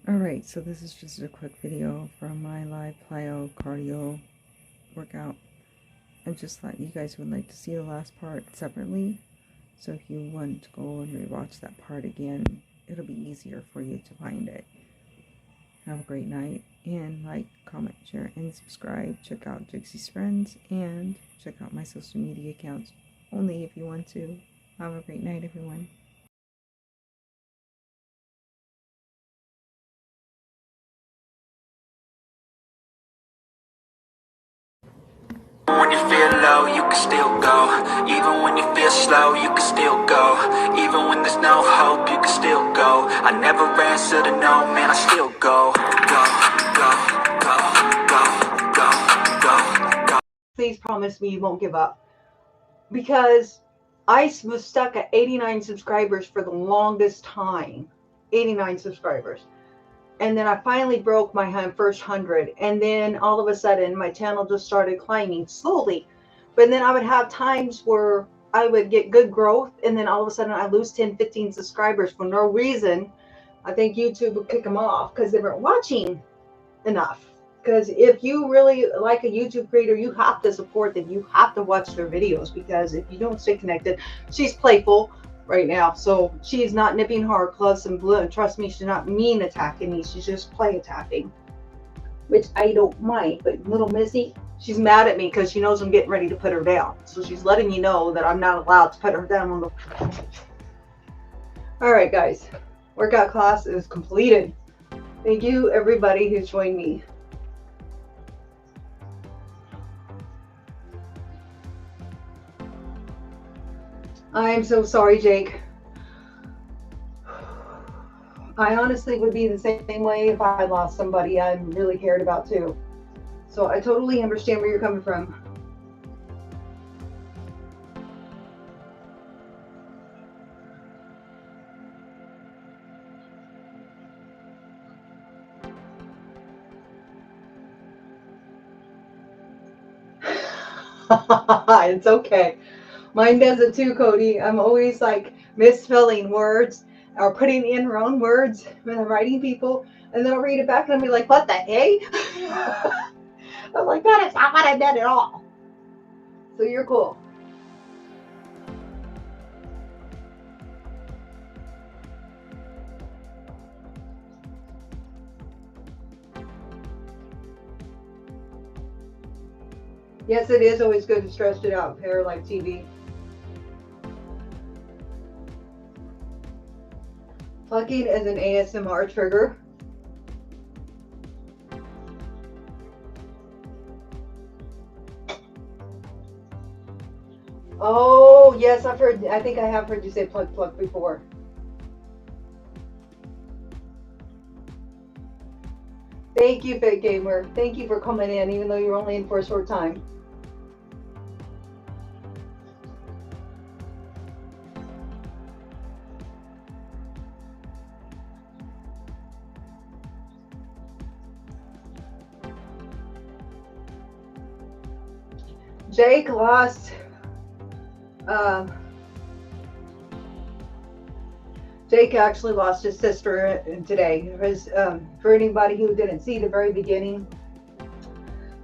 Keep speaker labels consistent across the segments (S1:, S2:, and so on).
S1: Alright, so this is just a quick video from my live plyo cardio workout. I just thought you guys would like to see the last part separately. So if you want to go and rewatch that part again, it'll be easier for you to find it. Have a great night, and like, comment, share, and subscribe. Check out Jixie's Friends, and check out my social media accounts only if you want to. Have a great night, everyone.
S2: When you feel low, you can still go. Even when you feel slow, you can still go. Even when there's no hope, you can still go. I never answer to no, man, I still go. Go, go, go, go, go, go, go.
S3: Please promise me you won't give up. Because I was stuck at 89 subscribers for the longest time. 89 subscribers. And then I finally broke my first 100, and then all of a sudden my channel just started climbing slowly. But then I would have times where I would get good growth, and then all of a sudden I lose 10, 15 subscribers for no reason. I think YouTube would kick them off because they weren't watching enough. Because if you really like a YouTube creator, you have to support them. You have to watch their videos, because if you don't stay connected, she's playful right now, so she's not nipping hard gloves and blue, and trust me, she's not mean attacking me, she's just play attacking, which I don't mind. But little Missy, she's mad at me because she knows I'm getting ready to put her down, so she's letting me know that I'm not allowed to put her down on the all right guys, workout class is completed. Thank you everybody who joined me. I'm so sorry, Jake. I honestly would be the same way if I lost somebody I really cared about too. So I totally understand where you're coming from. It's okay. Mine does it too, Cody. I'm always like misspelling words or putting in wrong words when I'm writing people, and then I'll read it back and I'll be like, what the hey? I'm like, that is not what I meant at all. So you're cool. Yes, it is always good to stretch it out, hair like TV. Plucking is an ASMR trigger. Oh, yes, I've heard, I think I have heard you say pluck pluck before. Thank you, Fit Gamer. Thank you for coming in, even though you're only in for a short time. Jake lost Jake actually lost his sister today. For anybody who didn't see the very beginning,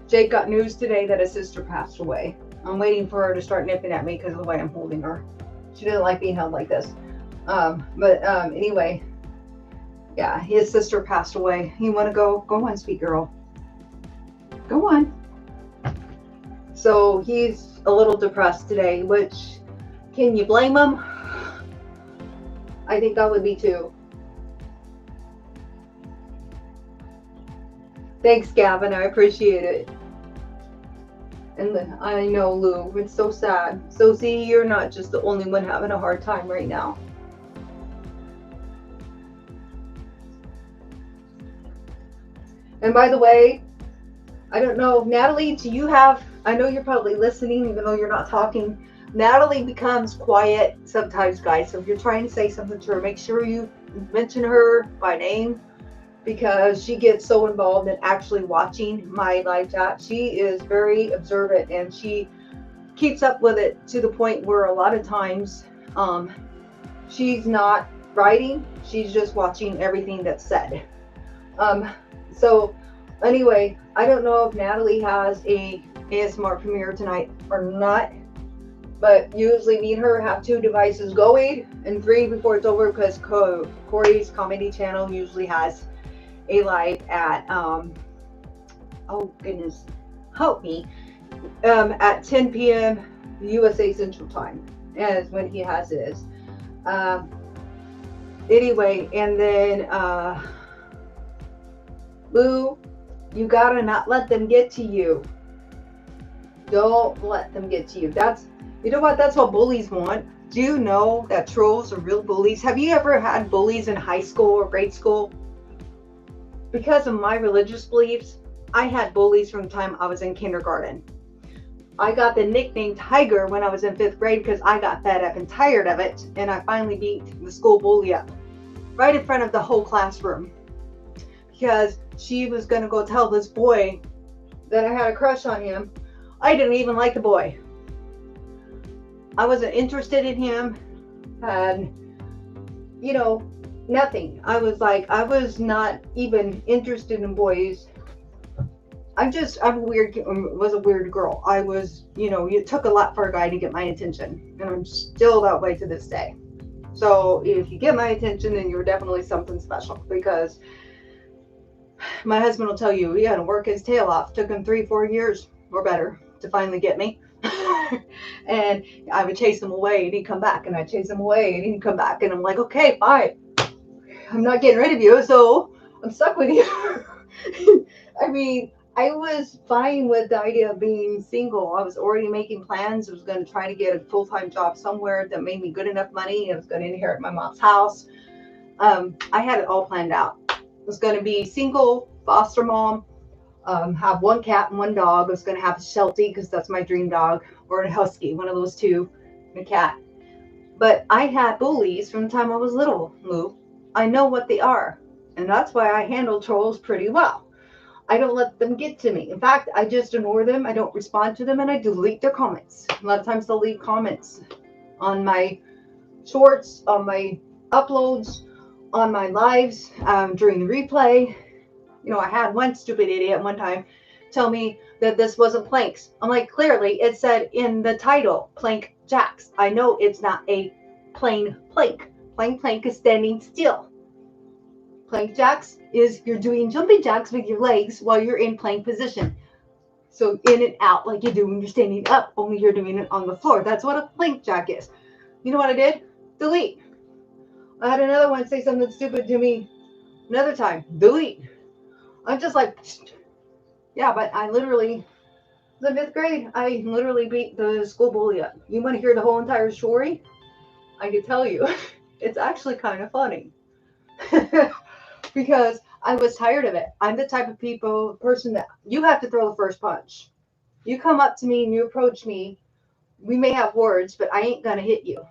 S3: Jake got news today that his sister passed away. I'm waiting for her to start nipping at me because of the way I'm holding her. She doesn't like being held like this. Anyway, yeah, his sister passed away. You want to go? Go on, sweet girl. Go on. So he's a little depressed today, which, can you blame him? I think I would be too. Thanks, Gavin. I appreciate it. And I know, Lou, it's so sad. So see, you're not just the only one having a hard time right now. And by the way, I don't know, Natalie, do you have, I know you're probably listening even though you're not talking. Natalie becomes quiet sometimes, guys. So if you're trying to say something to her, make sure you mention her by name, because she gets so involved in actually watching my live chat. She is very observant, and she keeps up with it to the point where a lot of times she's not writing, she's just watching everything that's said. So anyway, I don't know if Natalie has a ASMR premiere tonight or not, but usually me and her have 2 devices going and 3 before it's over, because Corey's comedy channel usually has a live at oh goodness, help me, at 10 p.m. USA Central Time, as when he has his. Anyway, and then Lou, you gotta not let them get to you. Don't let them get to you. That's, you know what, that's what bullies want. Do you know that trolls are real bullies? Have you ever had bullies in high school or grade school? Because of my religious beliefs, I had bullies from the time I was in kindergarten. I got the nickname Tiger when I was in 5th grade because I got fed up and tired of it, and I finally beat the school bully up right in front of the whole classroom, because she was going to go tell this boy that I had a crush on him. I didn't even like the boy. I wasn't interested in him, and you know, nothing. I was not even interested in boys. was a weird girl. I was, it took a lot for a guy to get my attention, and I'm still that way to this day. So if you get my attention, then you're definitely something special, because my husband will tell you he had to work his tail off. Took him 3-4 years or better to finally get me. And I would chase him away and he'd come back, and I'd chase him away and he'd come back, and I'm like, okay, fine, I'm not getting rid of you, so I'm stuck with you. I mean, I was fine with the idea of being single. I was already making plans. I was going to try to get a full-time job somewhere that made me good enough money. I was going to inherit my mom's house. I had it all planned out. I was going to be single, foster mom, have 1 cat and 1 dog. I was going to have a Sheltie because that's my dream dog, or a Husky, one of those 2, and a cat. But I had bullies from the time I was little, Lou. I know what they are, and that's why I handle trolls pretty well. I don't let them get to me. In fact, I just ignore them. I don't respond to them, and I delete their comments. A lot of times they'll leave comments on my shorts, on my uploads, on my lives, during the replay. I had one stupid idiot one time tell me that this wasn't planks. I'm like, clearly it said in the title, plank jacks. I know it's not a plain plank. Plain plank is standing still. Plank jacks is you're doing jumping jacks with your legs while you're in plank position. So in and out like you do when you're standing up, only you're doing it on the floor. That's what a plank jack is. You know what I did? Delete. I had another one say something stupid to me another time. Delete. I'm just like, yeah, but I literally, in 5th grade, I literally beat the school bully up. You want to hear the whole entire story? I can tell you. It's actually kind of funny. Because I was tired of it. I'm the type of person that you have to throw the first punch. You come up to me and you approach me, we may have words, but I ain't gonna hit you.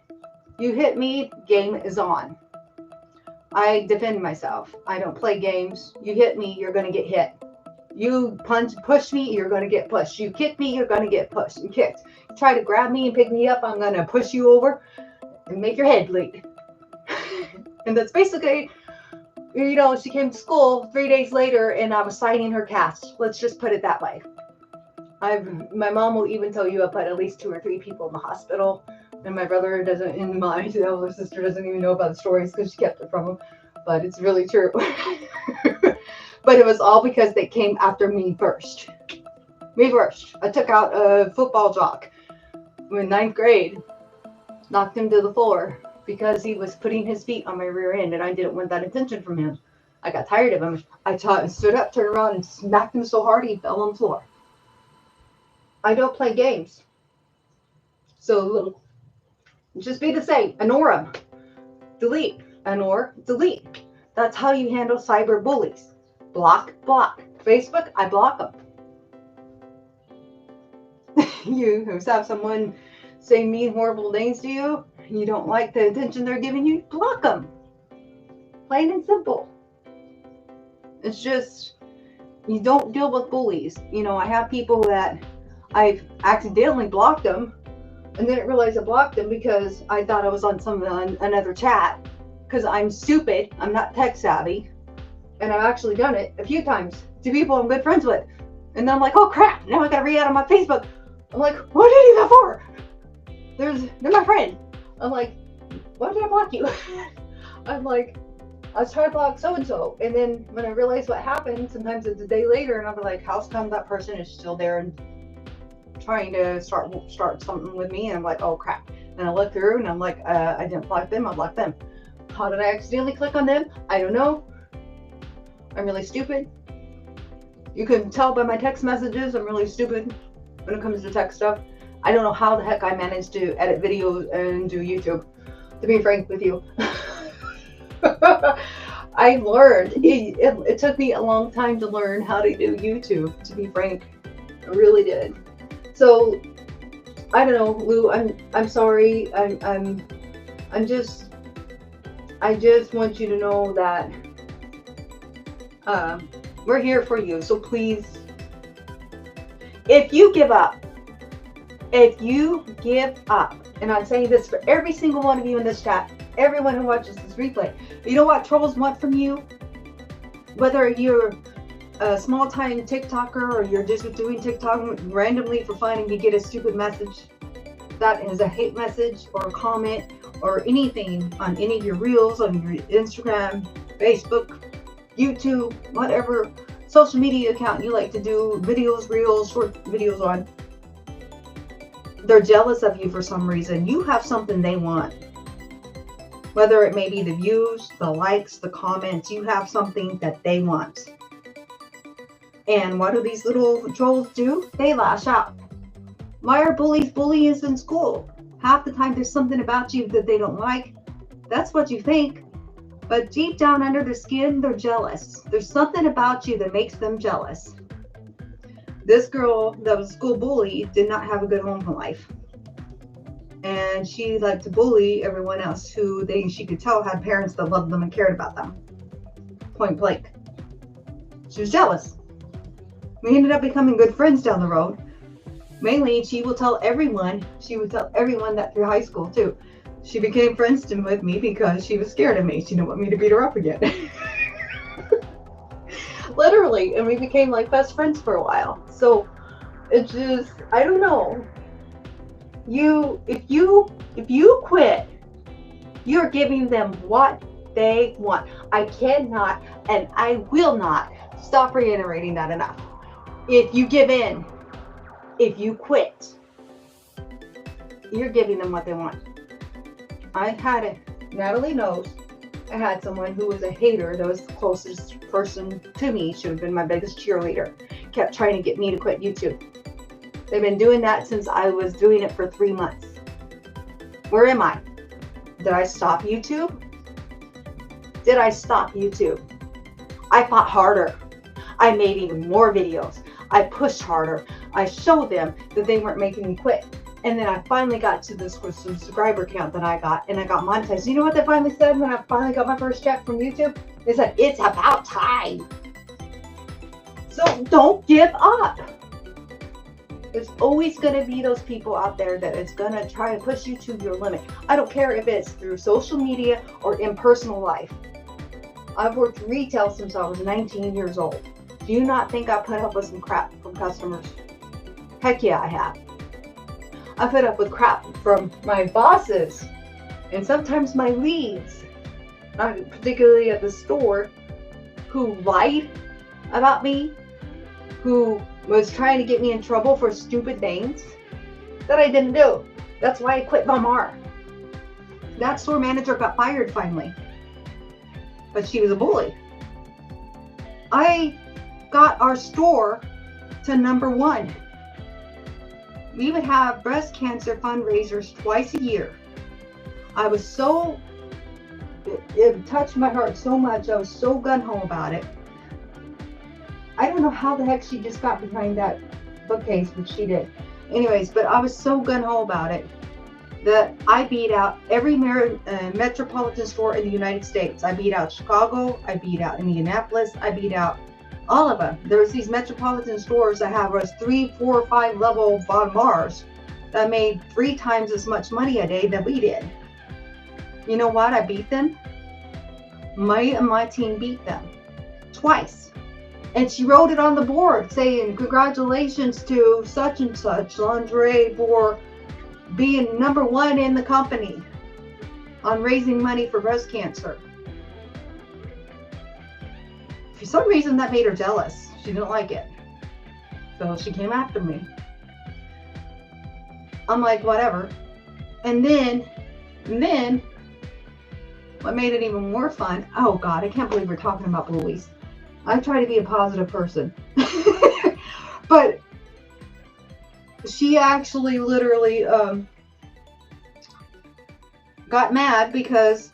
S3: You hit me, game is on. I defend myself. I don't play games. You hit me, you're gonna get hit. You push me, you're gonna get pushed. You kick me, you're gonna get pushed and kicked. You try to grab me and pick me up, I'm gonna push you over and make your head bleed. And that's basically, she came to school 3 days later and I was signing her cast. Let's just put it that way. My mom will even tell you I put at least 2 or 3 people in the hospital. And my brother doesn't, and my elder sister doesn't even know about the stories because she kept it from him. But it's really true. But it was all because they came after me first. Me first. I took out a football jock in 9th grade. Knocked him to the floor because he was putting his feet on my rear end and I didn't want that attention from him. I got tired of him. I stood up, turned around, and smacked him so hard he fell on the floor. I don't play games. So just be the same. Ignore them. Delete. Ignore. Delete. That's how you handle cyber bullies. Block. Block. Facebook, I block them. You have someone say mean, horrible things to you, you don't like the attention they're giving you, block them. Plain and simple. It's just, you don't deal with bullies. I have people that I've accidentally blocked them and didn't realize I blocked them because I thought I was on another chat because I'm stupid. I'm not tech savvy. And I've actually done it a few times to people I'm good friends with. And then I'm like, oh crap, now I gotta re-add on my Facebook. I'm like, what did I do that for? They're my friend. I'm like, why did I block you? I'm like, I was trying to block so-and-so. And then when I realized what happened, sometimes it's a day later, and I'll be like, how come that person is still there and trying to start something with me? And I'm like, oh crap. And I look through and I'm like, I didn't block them, I blocked them. How did I accidentally click on them? I don't know. I'm really stupid. You can tell by my text messages, I'm really stupid when it comes to tech stuff. I don't know how the heck I managed to edit videos and do YouTube, to be frank with you. I learned. It took me a long time to learn how to do YouTube, to be frank. I really did. So, I don't know, Lou, I'm sorry. I just want you to know that we're here for you. So please, if you give up, and I'm saying this for every single one of you in this chat, everyone who watches this replay, you know what trolls want from you? Whether you're a small-time TikToker or you're just doing TikTok randomly for fun and you get a stupid message that is a hate message or a comment or anything on any of your reels, on your Instagram, Facebook, YouTube, whatever social media account you like to do videos, reels, short videos on, they're jealous of you for some reason. You have something they want. Whether it may be the views, the likes, the comments, you have something that they want. And what do these little trolls do? They lash out. Why are bullies bullying in school? Half the time there's something about you that they don't like. That's what you think. But deep down under the skin, they're jealous. There's something about you that makes them jealous. This girl that was a school bully did not have a good home life. And she liked to bully everyone else who she could tell had parents that loved them and cared about them. Point blank. She was jealous. We ended up becoming good friends down the road. Mainly, she would tell everyone that through high school too. She became friends with me because she was scared of me. She didn't want me to beat her up again. Literally, and we became like best friends for a while. So it's just, I don't know. If you quit, you're giving them what they want. I cannot and I will not stop reiterating that enough. If you give in, if you quit, you're giving them what they want. Natalie knows, I had someone who was a hater that was the closest person to me, should have been my biggest cheerleader, kept trying to get me to quit YouTube. They've been doing that since I was doing it for 3 months. Where am I? Did I stop YouTube? Did I stop YouTube? I fought harder. I made even more videos. I pushed harder. I showed them that they weren't making me quit. And then I finally got to this subscriber count that I got, and I got monetized. You know what they finally said when I finally got my first check from YouTube? They said, it's about time. So don't give up. There's always going to be those people out there that is going to try to push you to your limit. I don't care if it's through social media or in personal life. I've worked retail since I was 19 years old. Do you not think I put up with some crap from customers? Heck yeah, I have. I put up with crap from my bosses and sometimes my leads, not particularly at the store, who lied about me, who was trying to get me in trouble for stupid things that I didn't do. That's why I quit Valmar. That store manager got fired finally, but she was a bully. I got our store to #1. We would have breast cancer fundraisers twice a year. I was so, it touched my heart so much. I was so gung-ho about it. I don't know how the heck she just got behind that bookcase, but she did. Anyways, but I was so gung-ho about it that I beat out every metropolitan store in the United States. I beat out Chicago. I beat out Indianapolis. I beat out all of them. There was these metropolitan stores that have us 3, 4, 5 level bon bars that made 3 times as much money a day than we did. You know what? I beat them. My team beat them twice. And she wrote it on the board saying, congratulations to such and such lingerie for being #1 in the company on raising money for breast cancer. For some reason that made her jealous. She didn't like it. So she came after me. I'm like, whatever. And then what made it even more fun, oh God, I can't believe we're talking about bullies. I try to be a positive person. But she actually literally got mad because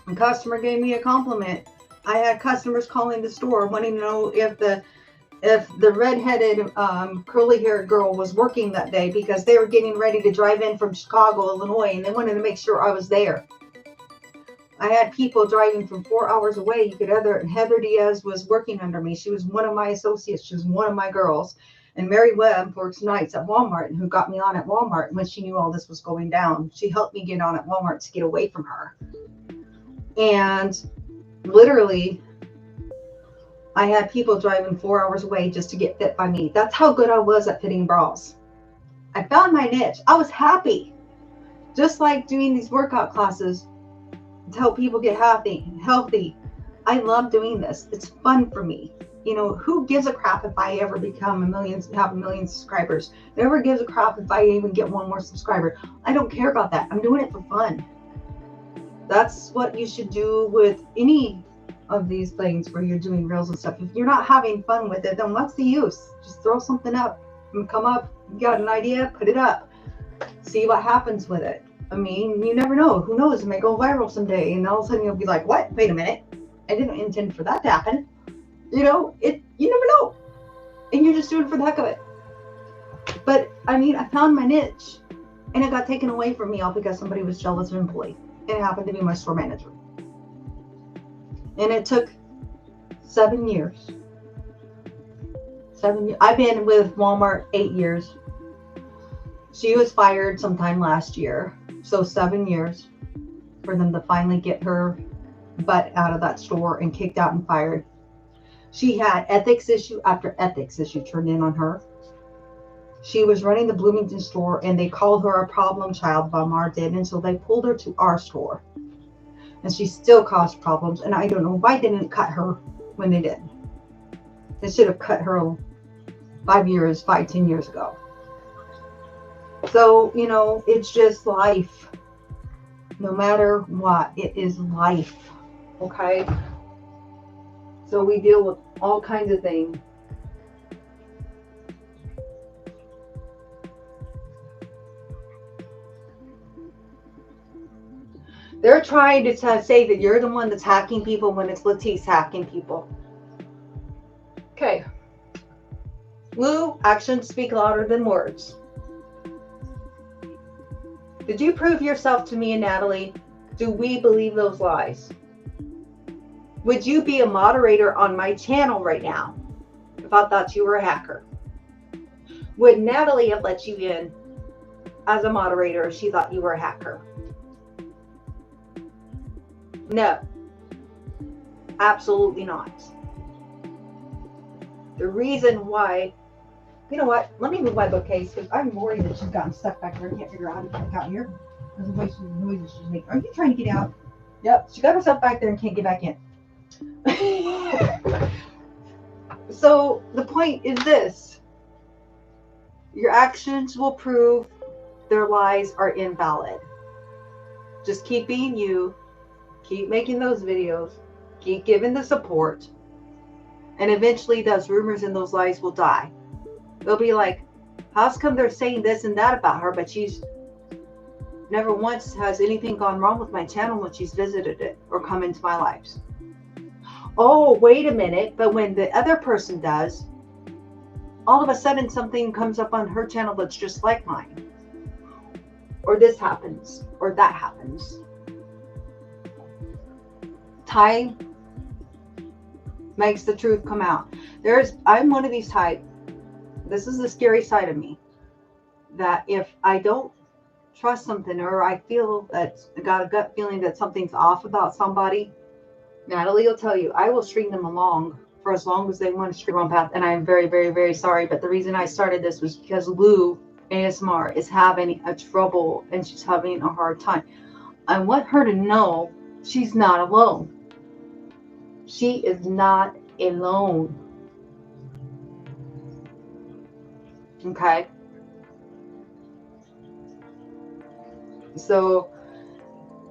S3: a customer gave me a compliment. I had customers calling the store wanting to know if the redheaded curly-haired girl was working that day, because they were getting ready to drive in from Chicago, Illinois, and they wanted to make sure I was there. I had people driving from 4 hours away. You could Heather Diaz was working under me. She was one of my associates. She was one of my girls. And Mary Webb works nights at Walmart, and who got me on at Walmart when she knew all this was going down. She helped me get on at Walmart to get away from her. And literally, I had people driving 4 hours away just to get fit by me. That's how good I was at fitting bras. I found my niche. I was happy. Just like doing these workout classes to help people get healthy. I love doing this. It's fun for me. You know, who gives a crap if I ever have a million subscribers? Never gives a crap if I even get one more subscriber. I don't care about that. I'm doing it for fun. That's what you should do with any of these things where you're doing reels and stuff. If you're not having fun with it, then what's the use? Just throw something up and come up. You got an idea? Put it up. See what happens with it. I mean, you never know. Who knows? It may go viral someday, and all of a sudden you'll be like, what? Wait a minute. I didn't intend for that to happen. You know, you never know. And you're just doing it for the heck of it. But, I mean, I found my niche, and it got taken away from me all because somebody was jealous of an employee. And it happened to be my store manager. And it took 7 years. 7 years. I've been with Walmart 8 years. She was fired sometime last year. So 7 years for them to finally get her butt out of that store and kicked out and fired. She had ethics issue after ethics issue turned in on her. She was running the Bloomington store, and they called her a problem child, Walmart did, and so they pulled her to our store. And she still caused problems, and I don't know why they didn't cut her when they did. They should have cut her 10 years ago. So, you know, it's just life. No matter what, it is life. Okay? So we deal with all kinds of things. They're trying to say that you're the one that's hacking people when it's Latisse hacking people. Okay. Lou, actions speak louder than words. Did you prove yourself to me and Natalie? Do we believe those lies? Would you be a moderator on my channel right now if I thought you were a hacker? Would Natalie have let you in as a moderator if she thought you were a hacker? No. Absolutely not. The reason why, you know what? Let me move my bookcase because I'm worried that she's gotten stuck back there and can't figure out how to get out here. Because of the way she's noises she's making. Are you trying to get out? Yep, she got herself back there and can't get back in. So the point is this: your actions will prove their lies are invalid. Just keep being you, keep making those videos, keep giving the support, and eventually those rumors and those lies will die. They'll be like, how's come they're saying this and that about her, but she's never once has anything gone wrong with my channel when she's visited it or come into my lives. Oh, wait a minute, but when the other person does, all of a sudden something comes up on her channel that's just like mine. Or this happens, or that happens. Time makes the truth come out. I'm one of these type, this is the scary side of me, that if I don't trust something, or I feel that I got a gut feeling that something's off about somebody, Natalie will tell you, I will string them along for as long as they want to string on path. And I'm very, very, very sorry. But the reason I started this was because Lou ASMR is having a trouble and she's having a hard time. I want her to know she's not alone. She is not alone. Okay? So,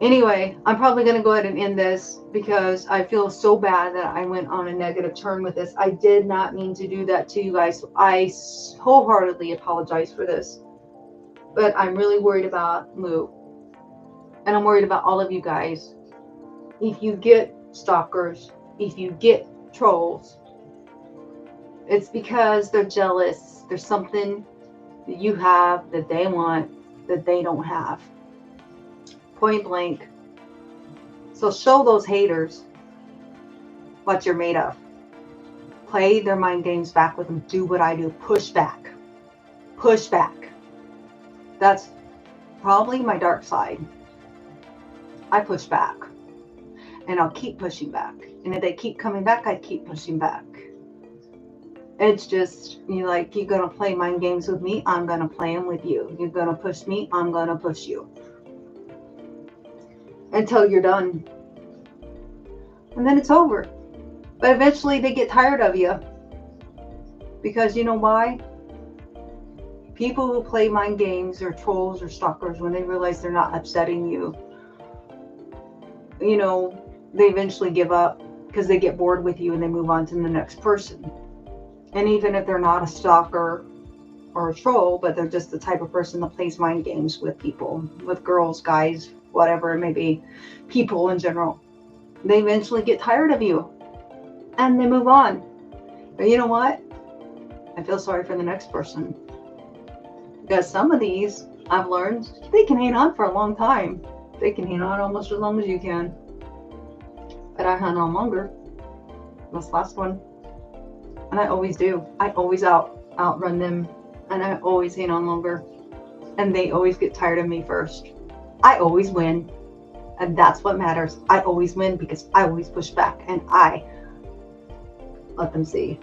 S3: anyway, I'm probably going to go ahead and end this because I feel so bad that I went on a negative turn with this. I did not mean to do that to you guys. I wholeheartedly apologize for this. But I'm really worried about Lou. And I'm worried about all of you guys. If you get stalkers, if you get trolls, it's because they're jealous. There's something that you have that they want that they don't have. Point blank. So show those haters what you're made of. Play their mind games back with them. Do what I do. Push back. Push back. That's probably my dark side. I push back. And I'll keep pushing back. And if they keep coming back, I keep pushing back. It's just, you're going to play mind games with me, I'm going to play them with you. You're going to push me, I'm going to push you. Until you're done. And then it's over. But eventually they get tired of you. Because you know why? People who play mind games or trolls or stalkers, when they realize they're not upsetting you, they eventually give up because they get bored with you and they move on to the next person. And even if they're not a stalker or a troll, but they're just the type of person that plays mind games with people, with girls, guys, whatever it may be, people in general, they eventually get tired of you and they move on. But you know what? I feel sorry for the next person. Because some of these, I've learned, they can hang on for a long time. They can hang on almost as long as you can. But I hung on longer. This last one. And I always do. I always outrun them. And I always hang on longer. And they always get tired of me first. I always win. And that's what matters. I always win because I always push back. And I let them see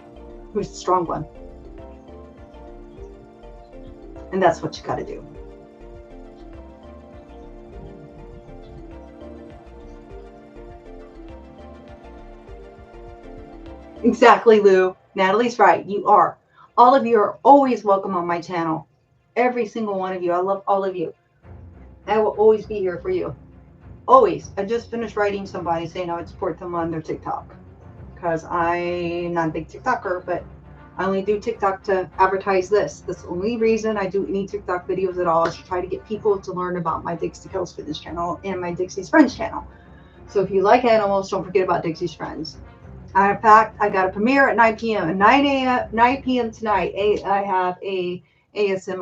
S3: who's the strong one. And that's what you got to do. Exactly, Lou. Natalie's right. You are. All of you are always welcome on my channel. Every single one of you. I love all of you. I will always be here for you. Always. I just finished writing somebody saying I would support them on their TikTok. Because I'm not a big TikToker, but I only do TikTok to advertise this. That's the only reason I do any TikTok videos at all is to try to get people to learn about my Dixie Kills Fitness channel and my Dixie's Friends channel. So if you like animals, don't forget about Dixie's Friends. In fact, I got a premiere at 9 p.m. 9 p.m. tonight. I have a ASMR.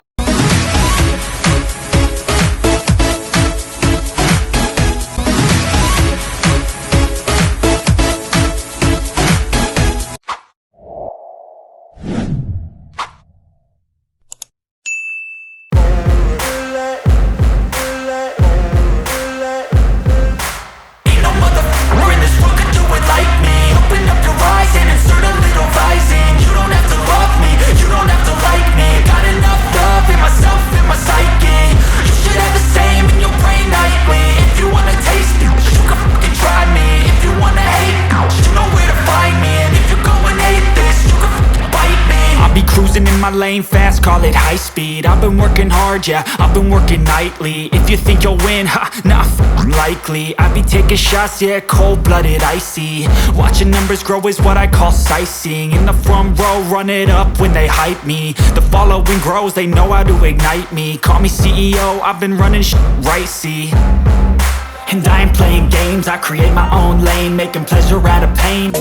S2: Lane fast, call it high speed. I've been working hard, yeah, I've been working nightly. If you think you'll win, ha, not likely. I be taking shots, yeah, cold-blooded, icy. Watching numbers grow is what I call sightseeing. In the front row, run it up when they hype me. The following grows, they know how to ignite me. Call me CEO, I've been running right, see. And I ain't playing games, I create my own lane, making pleasure out of pain.